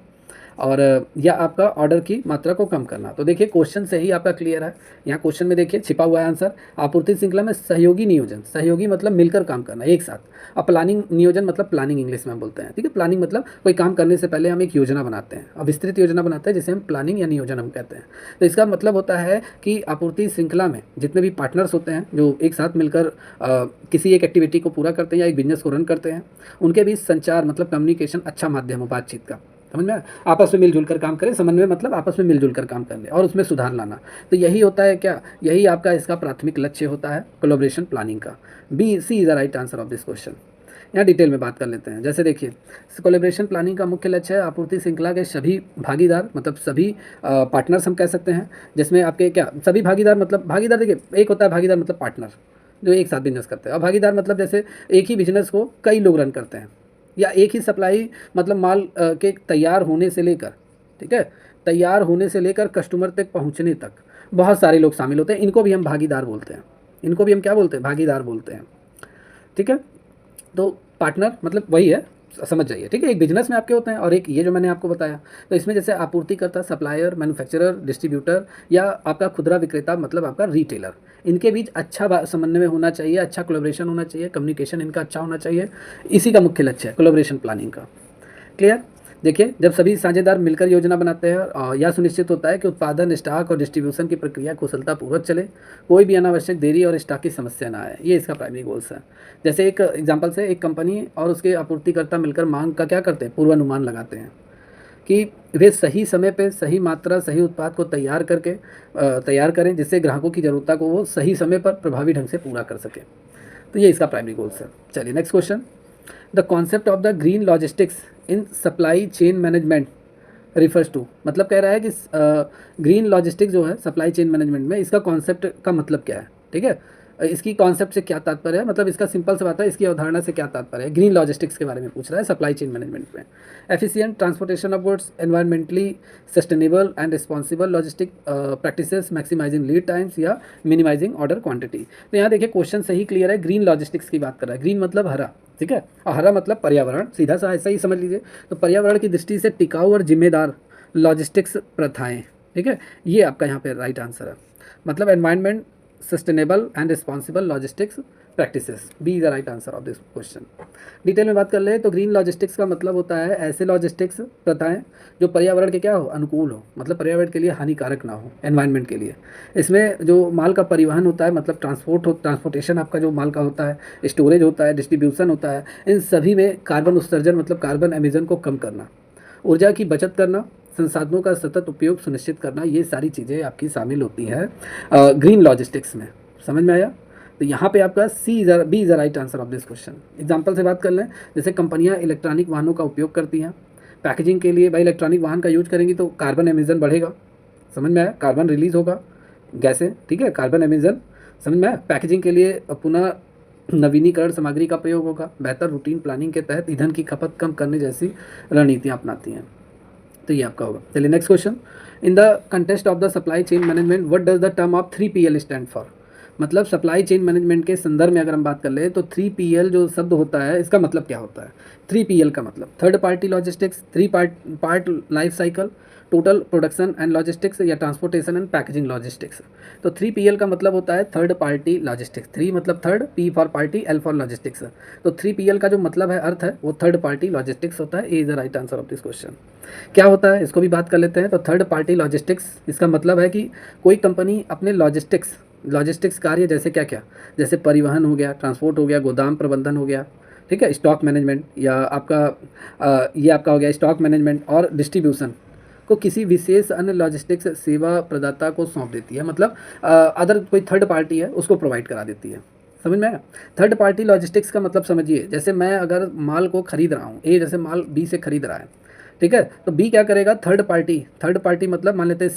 और या आपका ऑर्डर की मात्रा को कम करना। तो देखिए क्वेश्चन से ही आपका क्लियर है, यहाँ क्वेश्चन में देखिए छिपा हुआ है आंसर। आपूर्ति श्रृंखला में सहयोगी नियोजन, सहयोगी मतलब मिलकर काम करना एक साथ, और प्लानिंग नियोजन मतलब प्लानिंग इंग्लिश में बोलते हैं, ठीक है। प्लानिंग मतलब कोई काम करने से पहले हम एक योजना बनाते हैं, और विस्तृत योजना बनाते हैं जिसे हम प्लानिंग या नियोजन हम कहते हैं। तो इसका मतलब होता है कि आपूर्ति श्रृंखला में जितने भी पार्टनर्स होते हैं जो एक साथ मिलकर किसी एक एक्टिविटी को पूरा करते हैं या एक बिजनेस को रन करते हैं, उनके बीच संचार मतलब कम्युनिकेशन अच्छा माध्यम हो बातचीत का, समझ में, आपस में मिलजुल कर काम करें। समन्वय मतलब आपस में मिलजुल कर काम करने और उसमें सुधार लाना। तो यही होता है क्या, यही आपका इसका प्राथमिक लक्ष्य होता है कोलैबोरेशन प्लानिंग का। B C is the right answer of this question. यहाँ डिटेल में बात कर लेते हैं। जैसे देखिए कोलैबोरेशन प्लानिंग का मुख्य लक्ष्य है आपूर्ति श्रृंखला के सभी भागीदार, मतलब सभी पार्टनर्स हम कह सकते हैं, जिसमें आपके क्या सभी भागीदार, मतलब भागीदार देखिए एक होता है भागीदार मतलब पार्टनर जो एक साथ बिजनेस करते हैं, और भागीदार मतलब जैसे एक ही बिजनेस को कई लोग रन करते हैं, या एक ही सप्लाई मतलब माल के तैयार होने से लेकर, ठीक है, तैयार होने से लेकर कस्टमर तक पहुंचने तक बहुत सारे लोग शामिल होते हैं। इनको भी हम भागीदार बोलते हैं, इनको भी हम क्या बोलते हैं, भागीदार बोलते हैं, ठीक है। तो पार्टनर मतलब वही है, समझ जाइए, ठीक है। एक बिजनेस में आपके होते हैं और एक ये जो मैंने आपको बताया। तो इसमें जैसे आपूर्तिकर्ता, सप्लायर, मैन्युफैक्चरर, डिस्ट्रीब्यूटर या आपका खुदरा विक्रेता मतलब आपका रिटेलर, इनके बीच अच्छा समन्वय होना चाहिए, अच्छा कोलैबोरेशन होना चाहिए, कम्युनिकेशन इनका अच्छा होना चाहिए। इसी का मुख्य लक्ष्य है कोलैबोरेशन प्लानिंग का। क्लियर। देखिए, जब सभी साझेदार मिलकर योजना बनाते हैं यह सुनिश्चित होता है कि उत्पादन, स्टॉक और डिस्ट्रीब्यूशन की प्रक्रिया कुशलतापूर्वक चले, कोई भी अनावश्यक देरी और स्टॉक की समस्या ना आए। ये इसका प्राइमरी गोल्स है। जैसे एक एग्जांपल से, एक कंपनी और उसके आपूर्तिकर्ता मिलकर मांग का क्या करते हैं, पूर्वानुमान लगाते हैं कि वे सही समय पे सही मात्रा, सही उत्पाद को तैयार करें, जिससे ग्राहकों की ज़रूरतों को वो सही समय पर प्रभावी ढंग से पूरा कर सकें। तो ये इसका प्राइमरी गोल्स है। चलिए next question. The concept of the green logistics in supply chain management refers to, मतलब कह रहा है कि ग्रीन लॉजिस्टिक्स जो है सप्लाई चेन मैनेजमेंट में, इसका कॉन्सेप्ट का मतलब क्या है, ठीक है। इसकी कॉन्सेप्ट से क्या तात्पर्य है, मतलब इसका सिंपल से बात है, इसकी अवधारणा से क्या तात्पर्य है। ग्रीन लॉजिस्टिक्स के बारे में पूछ रहा है सप्लाई चेन मैनेजमेंट में। Efficient transportation of goods, environmentally sustainable and responsible logistic practices, maximizing lead times या मिनिमाइजिंग ऑर्डर क्वांटिटी। तो यहाँ देखिए क्वेश्चन सही क्लियर है, ग्रीन लॉजिस्टिक्स की बात कर रहा है। ग्रीन मतलब हरा, ठीक है, और हरा मतलब पर्यावरण, सीधा सा ऐसा ही समझ लीजिए। तो पर्यावरण की दृष्टि से टिकाऊ और जिम्मेदार लॉजिस्टिक्स प्रथाएं, ठीक है, ये आपका यहाँ पे राइट आंसर है। मतलब environment sustainable and responsible logistics practices, B is the right answer of this question. Detail में बात कर ले तो ग्रीन लॉजिस्टिक्स का मतलब होता है ऐसे लॉजिस्टिक्स प्रथाएं जो पर्यावरण के क्या हो, अनुकूल हो, मतलब पर्यावरण के लिए हानिकारक ना हो, एनवायरनमेंट के लिए। इसमें जो माल का परिवहन होता है, मतलब ट्रांसपोर्टेशन आपका जो माल का होता है, स्टोरेज होता है, डिस्ट्रीब्यूशन होता है, इन सभी में कार्बन उत्सर्जन मतलब कार्बन एमिशन को कम करना, ऊर्जा की बचत करना, संसाधनों का सतत उपयोग सुनिश्चित करना, ये सारी चीज़ें आपकी शामिल होती हैं ग्रीन लॉजिस्टिक्स में। समझ में आया। तो यहाँ पे आपका B is the right answer of this question. Example से बात कर लें, जैसे कंपनियाँ इलेक्ट्रॉनिक वाहनों का उपयोग करती हैं पैकेजिंग के लिए। भाई इलेक्ट्रॉनिक वाहन का यूज करेंगी तो कार्बन एमिशन बढ़ेगा, समझ में आया, कार्बन रिलीज होगा, गैसें, ठीक है, कार्बन एमिशन, समझ में आया। पैकेजिंग के लिए पुनः नवीनीकरण सामग्री का प्रयोग होगा, बेहतर रूटीन प्लानिंग के तहत ईंधन की खपत कम करने जैसी रणनीतियाँ अपनाती हैं। तो ये आपका होगा। चलिए next question. In the contest of the supply chain management what does the term of 3PL stand for. मतलब सप्लाई चेन मैनेजमेंट के संदर्भ में अगर हम बात कर ले तो 3PL जो शब्द होता है इसका मतलब क्या होता है। 3PL का मतलब third party logistics, three part life cycle, total production and logistics या ट्रांसपोर्टेशन एंड पैकेजिंग लॉजिस्टिक्स। तो 3PL का मतलब होता है थर्ड पार्टी लॉजिस्टिक्स। 3 मतलब third, P for party, L for logistics. तो 3PL का जो मतलब है, अर्थ है, वो थर्ड पार्टी लॉजिस्टिक्स होता है। A is the right answer of this question. क्या होता है इसको भी बात कर लेते हैं। तो थर्ड पार्टी लॉजिस्टिक्स, इसका मतलब है कि कोई कंपनी अपने लॉजिस्टिक्स कार्य जैसे क्या क्या, जैसे परिवहन हो गया, ट्रांसपोर्ट हो गया, गोदाम प्रबंधन हो गया, ठीक है, स्टॉक मैनेजमेंट, या आपका ये आपका हो गया स्टॉक मैनेजमेंट और डिस्ट्रीब्यूशन को किसी विशेष अन्य लॉजिस्टिक्स सेवा प्रदाता को सौंप देती है। मतलब अदर कोई थर्ड पार्टी है उसको प्रोवाइड करा देती है। समझ में आया। थर्ड पार्टी लॉजिस्टिक्स का मतलब समझिए, जैसे मैं अगर माल को खरीद रहा हूँ, ए जैसे माल बी से खरीद रहा है, ठीक है, तो बी क्या करेगा, थर्ड पार्टी मतलब मान लेते हैं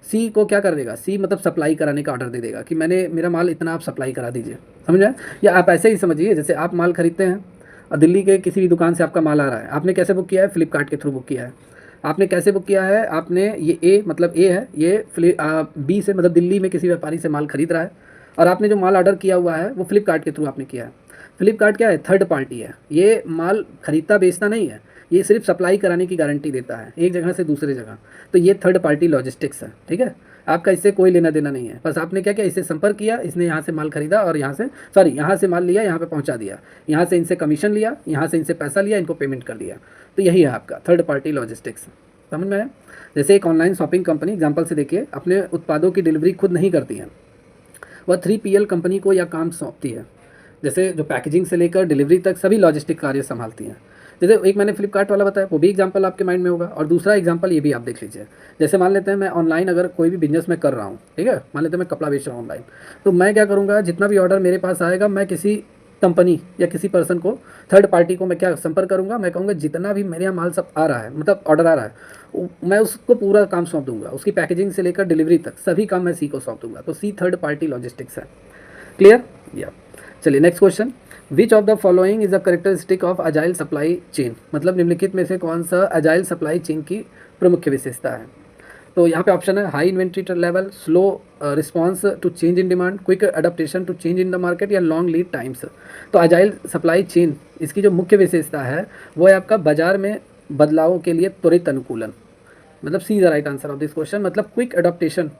सी को क्या करेगा, सी मतलब सप्लाई कराने का ऑर्डर दे देगा कि मेरा माल इतना आप सप्लाई करा दीजिए। समझ में आया। या आप ऐसे ही समझिए, जैसे आप माल खरीदते हैं और दिल्ली के किसी भी दुकान से आपका माल आ रहा है, आपने कैसे बुक किया है, फ्लिपकार्ट के थ्रू बुक किया है। आपने कैसे बुक किया है, आपने ये ए मतलब ए है, ये बी से मतलब दिल्ली में किसी व्यापारी से माल खरीद रहा है, और आपने जो माल ऑर्डर किया हुआ है वो फ्लिपकार्ट के थ्रू आपने किया है। फ्लिपकार्ट क्या है, थर्ड पार्टी है, ये माल खरीदता बेचता नहीं है, ये सिर्फ सप्लाई कराने की गारंटी देता है एक जगह से दूसरे जगह। तो ये थर्ड पार्टी लॉजिस्टिक्स है, ठीक है, आपका इससे कोई लेना देना नहीं है। बस आपने क्या किया, इससे संपर्क किया, इसने यहाँ से माल खरीदा और यहाँ से माल लिया, यहाँ पे पहुँचा दिया, यहाँ से इनसे कमीशन लिया, यहाँ से इनसे पैसा लिया, इनको पेमेंट कर दिया। तो यही है आपका थर्ड पार्टी लॉजिस्टिक्स। समझ में आया। जैसे एक ऑनलाइन शॉपिंग कंपनी एग्जांपल से देखिए, अपने उत्पादों की डिलीवरी खुद नहीं करती है, वह 3PL कंपनी को यह काम सौंपती है, जैसे जो पैकेजिंग से लेकर डिलीवरी तक सभी लॉजिस्टिक कार्य संभालती हैं। जैसे एक मैंने फ्लिपकार्ट वाला बताया, वो भी एग्जांपल आपके माइंड में होगा, और दूसरा एग्जांपल ये भी आप देख लीजिए। जैसे मान लेते हैं मैं ऑनलाइन अगर कोई भी बिजनेस मैं कर रहा हूँ, ठीक है, मान लेते हैं मैं कपड़ा बेच रहा हूँ ऑनलाइन, तो मैं क्या करूँगा, जितना भी ऑर्डर मेरे पास आएगा, मैं किसी कंपनी या किसी पर्सन को, थर्ड पार्टी को मैं क्या संपर्क करूंगा, मैं कहूँगा जितना भी मेरे यहाँ माल सब आ रहा है, मतलब ऑर्डर आ रहा है, मैं उसको पूरा काम सौंप दूंगा, उसकी पैकेजिंग से लेकर डिलीवरी तक सभी काम मैं सी को सौंप दूंगा। तो सी थर्ड पार्टी लॉजिस्टिक्स है। क्लियर। या चलिए next question. Which of the following is a characteristic of agile supply chain. मतलब निम्नलिखित में से कौन सा अजाइल सप्लाई चेन की प्रमुख विशेषता है। तो यहाँ पे ऑप्शन है high inventory level, slow response to change in demand, quick adaptation to change in the market, या लॉन्ग लीड टाइम्स। तो अजाइल सप्लाई चेन इसकी जो मुख्य विशेषता है वो है आपका बाजार में बदलावों के लिए त्वरित अनुकूलन, मतलब C the right answer of this question, मतलब quick adaptation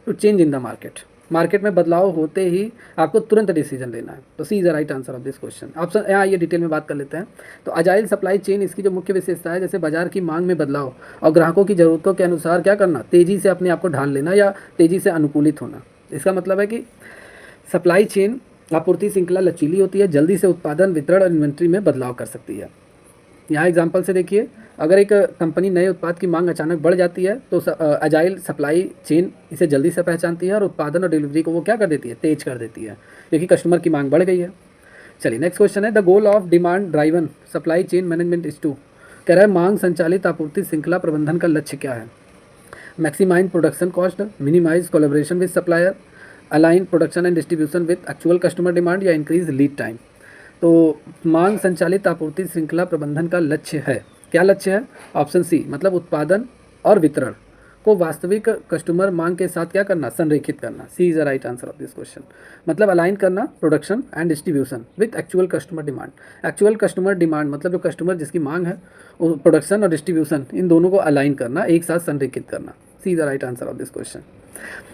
to change in the market. Market में बदलाव होते ही आपको तुरंत डिसीजन लेना है, तो C is the right answer of this question. Option यहाँ ये डिटेल में बात कर लेते हैं। तो अजाइल सप्लाई चेन इसकी जो मुख्य विशेषता है, जैसे बाजार की मांग में बदलाव और ग्राहकों की ज़रूरतों के अनुसार क्या करना, तेज़ी से अपने आप को ढाल लेना या तेज़ी से अनुकूलित होना। इसका मतलब है कि सप्लाई चेन आपूर्ति श्रृंखला लचीली होती है, जल्दी से उत्पादन, वितरण और इन्वेंट्री में बदलाव कर सकती है। यहाँ एग्जांपल से देखिए, अगर एक कंपनी नए उत्पाद की मांग अचानक बढ़ जाती है तो अजाइल सप्लाई चेन इसे जल्दी से पहचानती है और उत्पादन और डिलीवरी को वो क्या कर देती है, तेज कर देती है, क्योंकि कस्टमर की मांग बढ़ गई है। चलिए नेक्स्ट क्वेश्चन है, the goal of demand driven supply chain management is to, कह रहा है मांग संचालित आपूर्ति श्रृंखला प्रबंधन का लक्ष्य क्या है। Maximize production cost, minimize collaboration with supplier, align production and distribution with actual customer demand, या इंक्रीज लीड टाइम। तो मांग संचालित आपूर्ति श्रृंखला प्रबंधन का लक्ष्य है, क्या लक्ष्य है, ऑप्शन सी, मतलब उत्पादन और वितरण को वास्तविक कस्टमर मांग के साथ क्या करना, संरेखित करना। C is the right answer of this question, मतलब अलाइन करना production and distribution with actual customer demand. Actual customer demand मतलब जो कस्टमर जिसकी मांग है, वो प्रोडक्शन और डिस्ट्रीब्यूशन इन दोनों को अलाइन करना, एक साथ संरेखित करना। C is the right answer of this question.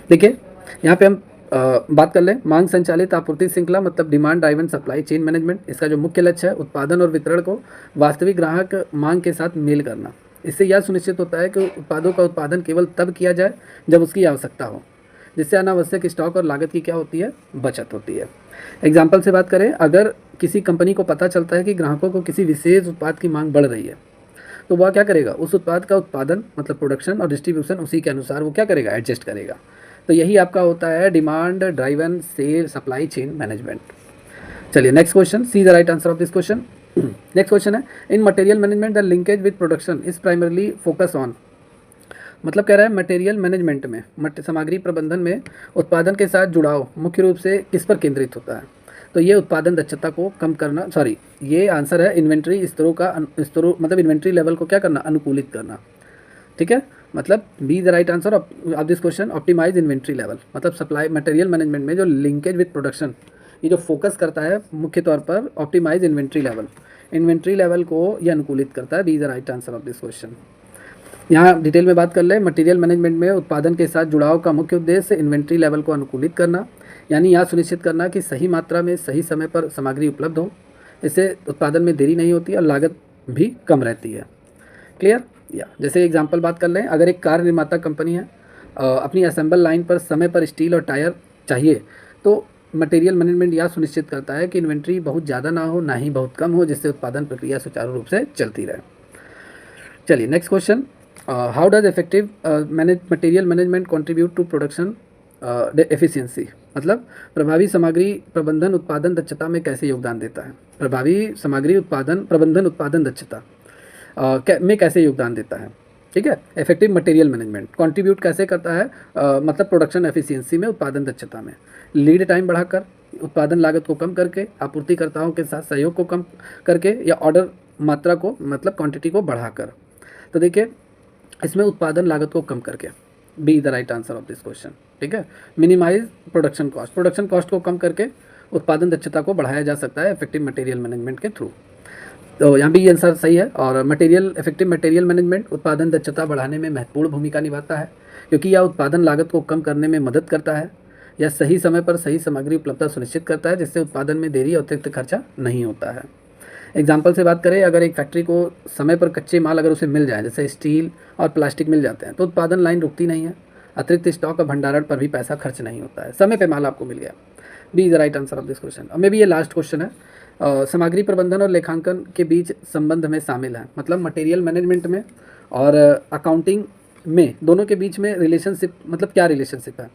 देखिए यहाँ पे हम बात कर लें, मांग संचालित आपूर्ति श्रृंखला मतलब demand driven supply chain management, इसका जो मुख्य लक्ष्य है उत्पादन और वितरण को वास्तविक ग्राहक मांग के साथ मेल करना। इससे यह सुनिश्चित होता है कि उत्पादों का उत्पादन केवल तब किया जाए जब उसकी आवश्यकता हो, जिससे अनावश्यक स्टॉक और लागत की क्या होती है, बचत होती है। एग्जाम्पल से बात करें, अगर किसी कंपनी को पता चलता है कि ग्राहकों को किसी विशेष उत्पाद की मांग बढ़ रही है, तो वह क्या करेगा, उस उत्पाद का उत्पादन मतलब प्रोडक्शन और डिस्ट्रीब्यूशन उसी के अनुसार वो क्या करेगा, एडजस्ट करेगा। तो यही आपका होता है demand driven sell supply chain management. चलिए next question, C the right answer of this question. Next question है, in material management the linkage with production is primarily focus on, मतलब कह रहा है मटेरियल मैनेजमेंट में, सामग्री प्रबंधन में उत्पादन के साथ जुड़ाव मुख्य रूप से किस पर केंद्रित होता है। तो ये उत्पादन दक्षता को कम करना, सॉरी ये आंसर है इन्वेंट्री स्तरों मतलब इन्वेंट्री लेवल को क्या करना, अनुकूलित करना। ठीक है, मतलब B the right answer of this question, optimize inventory level, मतलब सप्लाई मटेरियल मैनेजमेंट में जो लिंकेज विद प्रोडक्शन ये जो फोकस करता है मुख्य तौर पर ऑप्टिमाइज इन्वेंट्री लेवल को ये अनुकूलित करता है। B the right answer of this question. यहाँ डिटेल में बात कर ले, मटेरियल मैनेजमेंट में उत्पादन के साथ जुड़ाव का मुख्य उद्देश्य इन्वेंट्री लेवल को अनुकूलित करना, यानी यह सुनिश्चित करना कि सही मात्रा में सही समय पर सामग्री उपलब्ध हो, इससे उत्पादन में देरी नहीं होती और लागत भी कम रहती है। क्लियर, या जैसे एग्जांपल बात कर लें, अगर एक कार निर्माता कंपनी है, अपनी असेंबल लाइन पर समय पर स्टील और टायर चाहिए, तो मटेरियल मैनेजमेंट यह सुनिश्चित करता है कि इन्वेंट्री बहुत ज़्यादा ना हो, ना ही बहुत कम हो, जिससे उत्पादन प्रक्रिया सुचारू रूप से चलती रहे। चलिए next question, how does effective material management contribute to production efficiency, मतलब प्रभावी सामग्री प्रबंधन उत्पादन दक्षता में कैसे योगदान देता है। प्रभावी सामग्री उत्पादन प्रबंधन उत्पादन दक्षता में कैसे योगदान देता है। ठीक है, इफेक्टिव मटेरियल मैनेजमेंट कंट्रीब्यूट कैसे करता है, मतलब प्रोडक्शन एफिशिएंसी में, उत्पादन दक्षता में, लीड टाइम बढ़ाकर, उत्पादन लागत को कम करके, आपूर्तिकर्ताओं के साथ सहयोग को कम करके, या ऑर्डर मात्रा को मतलब क्वांटिटी को बढ़ाकर। तो देखिए इसमें उत्पादन लागत को कम करके, B the right answer of this question. ठीक है, मिनिमाइज प्रोडक्शन कॉस्ट को कम करके उत्पादन दक्षता को बढ़ाया जा सकता है इफेक्टिव मटेरियल मैनेजमेंट के थ्रू। तो यहाँ भी ये आंसर सही है, और इफेक्टिव मटेरियल मैनेजमेंट उत्पादन दक्षता बढ़ाने में महत्वपूर्ण भूमिका निभाता है, क्योंकि यह उत्पादन लागत को कम करने में मदद करता है, यह सही समय पर सही सामग्री उपलब्धता सुनिश्चित करता है, जिससे उत्पादन में देरी और अतिरिक्त खर्चा नहीं होता है। एग्जाम्पल से बात करें, अगर एक फैक्ट्री को समय पर कच्चे माल अगर उसे मिल जाए, जैसे स्टील और प्लास्टिक मिल जाते हैं, तो उत्पादन लाइन रुकती नहीं है, अतिरिक्त स्टॉक और भंडारण पर भी पैसा खर्च नहीं होता है, समय पे माल आपको मिल गया। B is the right answer of this question. और मे भी ये लास्ट क्वेश्चन है, सामग्री प्रबंधन और लेखांकन के बीच संबंध में शामिल है, मतलब मटेरियल मैनेजमेंट में और अकाउंटिंग में, दोनों के बीच में रिलेशनशिप, मतलब क्या रिलेशनशिप है,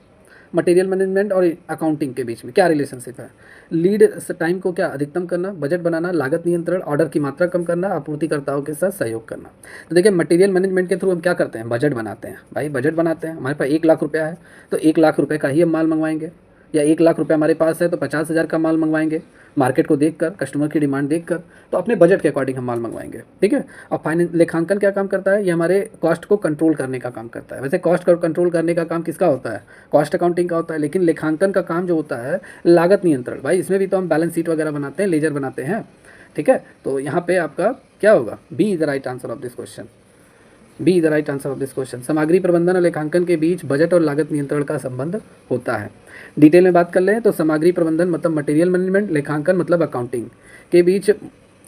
मटेरियल मैनेजमेंट और अकाउंटिंग के बीच में क्या रिलेशनशिप है। लीड टाइम को क्या अधिकतम करना, बजट बनाना, लागत नियंत्रण, ऑर्डर की मात्रा कम करना, आपूर्तिकर्ताओं के साथ सहयोग करना। तो देखिए मटेरियल मैनेजमेंट के थ्रू हम क्या करते हैं, बजट बनाते हैं। भाई बजट बनाते हैं, हमारे पास 1 लाख रुपया है, तो 1 लाख रुपये का ही हम माल मंगवाएंगे, या 1 लाख रुपये हमारे पास है तो 50,000 का माल मंगवाएंगे, मार्केट को देखकर, कस्टमर की डिमांड देखकर, तो अपने बजट के अकॉर्डिंग हम माल मंगवाएंगे, ठीक है। और फाइनेंस लेखांकन क्या काम करता है, ये हमारे कॉस्ट को कंट्रोल करने का काम करता है। वैसे कॉस्ट को कंट्रोल करने का काम किसका होता है, कॉस्ट अकाउंटिंग का होता है, लेकिन लेखांकन का काम जो होता है लागत नियंत्रण। भाई इसमें भी तो हम बैलेंस शीट वगैरह बनाते हैं, लेजर बनाते हैं, ठीक है। तो यहाँ पे आपका क्या होगा, B is the right answer of this question, B is the right answer of this question. सामग्री प्रबंधन और लेखांकन के बीच बजट और लागत नियंत्रण का संबंध होता है। डिटेल में बात कर लें तो सामग्री प्रबंधन मतलब मटेरियल मैनेजमेंट, लेखांकन मतलब अकाउंटिंग के बीच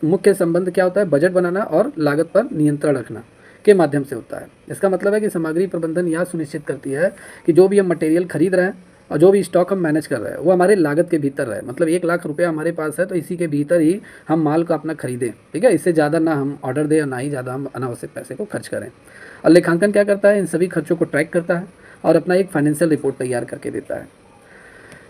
मुख्य संबंध क्या होता है, बजट बनाना और लागत पर नियंत्रण रखना के माध्यम से होता है। इसका मतलब है कि सामग्री प्रबंधन यह सुनिश्चित करती है कि जो भी हम मटेरियल खरीद रहे हैं और जो भी स्टॉक हम मैनेज कर रहे हैं वो हमारे लागत के भीतर रहे। मतलब 1 लाख रुपया हमारे पास है तो इसी के भीतर ही हम माल को अपना खरीदें, ठीक है। इससे ज़्यादा ना हम ऑर्डर दें और ना ही ज़्यादा हम अनावश्यक पैसे को खर्च करें। और लेखांकन क्या करता है, इन सभी खर्चों को ट्रैक करता है और अपना एक फाइनेंशियल रिपोर्ट तैयार करके देता है।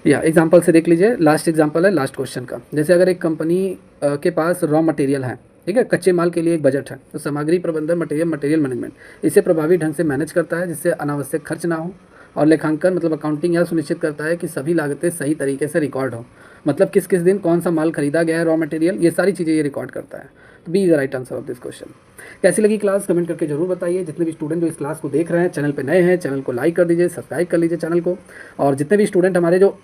या एग्जांपल से देख लीजिए, लास्ट एग्जांपल है लास्ट क्वेश्चन का। जैसे अगर एक कंपनी के पास रॉ मटेरियल है, ठीक है, कच्चे माल के लिए एक बजट है, तो सामग्री प्रबंधन मटेरियल मैनेजमेंट इसे प्रभावी ढंग से मैनेज करता है जिससे अनावश्यक खर्च ना हो। और लेखांकन मतलब अकाउंटिंग यह सुनिश्चित करता है कि सभी लागतें सही तरीके से रिकॉर्ड हो, मतलब किस किस दिन कौन सा माल खरीदा गया है, रॉ मटेरियल, ये सारी चीज़ें ये रिकॉर्ड करता है। तो B is the right answer of this question. कैसी लगी क्लास कमेंट करके जरूर बताइए। जितने भी स्टूडेंट जो इस क्लास को देख रहे हैं, चैनल पे नए हैं, चैनल को लाइक कर दीजिए, सब्सक्राइब कर लीजिए चैनल को। और जितने भी स्टूडेंट हमारे जो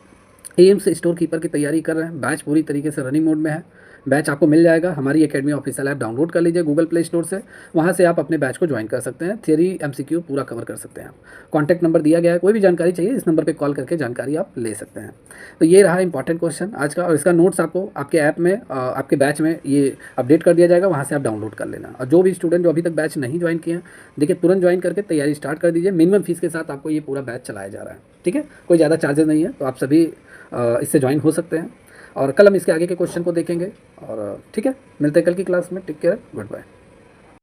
एम्स स्टोर कीपर की तैयारी कर रहे हैं, बैच पूरी तरीके से रनिंग मोड में है। बैच आपको मिल जाएगा, हमारी एकेडमी ऑफिशियल ऐप डाउनलोड कर लीजिए गूगल प्ले स्टोर से, वहाँ से आप अपने बैच को ज्वाइन कर सकते हैं। थियरी एमसीक्यू पूरा कवर कर सकते हैं आप। कॉन्टैक्ट नंबर दिया गया है, कोई भी जानकारी चाहिए इस नंबर पे कॉल करके जानकारी आप ले सकते हैं। तो ये रहा इंपॉर्टेंट क्वेश्चन आज का, और इसका नोट्स आपको आपके ऐप में आपके बैच में ये अपडेट कर दिया जाएगा, वहाँ से आप डाउनलोड कर लेना। और जो भी स्टूडेंट जो अभी तक बैच नहीं ज्वाइन किए हैं, देखिए तुरंत ज्वाइन करके तैयारी स्टार्ट कर दीजिए। मिनिमम फीस के साथ आपको ये पूरा बैच चलाया जा रहा है, ठीक है। कोई ज़्यादा चार्जेस नहीं है, तो आप सभी इससे ज्वाइन हो सकते हैं। और कल हम इसके आगे के क्वेश्चन को देखेंगे। और ठीक है, मिलते हैं कल की क्लास में। Take care, good bye.